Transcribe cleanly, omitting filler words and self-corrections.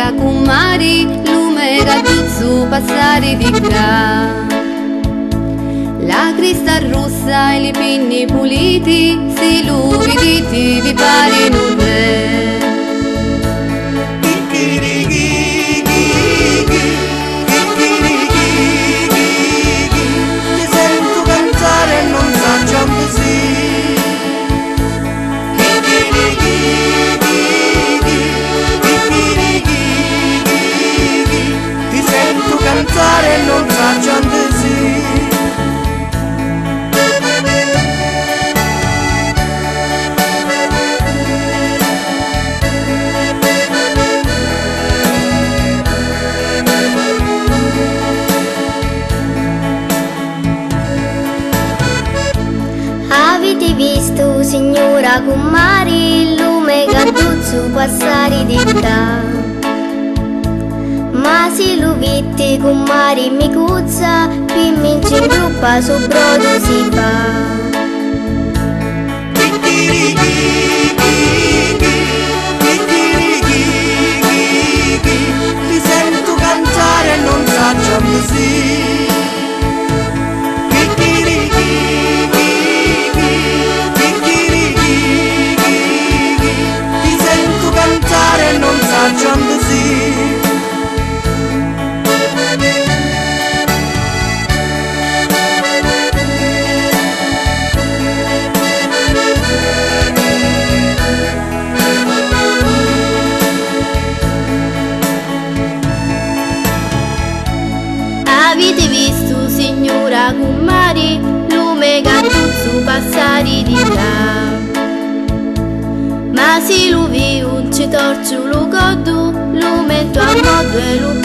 signora Kumari, lume raggiunto passare di là. La crista rossa e i pinni puliti, si luviditi vi pare un re. Ti sento cantare e non so così. Ti sento cantare e non so così. Avete visto, signora Kumari, il lume cattuzzo passare di là? Ma se lo vede Kumari mi cuzza, pimmi in gruppa su brodo si fa. Ti sento cantare e non so così. Ti sento cantare e non so così. Avete visto, signora Kumari, lume cattuzzo passare di là? Ma se lo vi un ci torce lo cotto, lo metto a modo e lo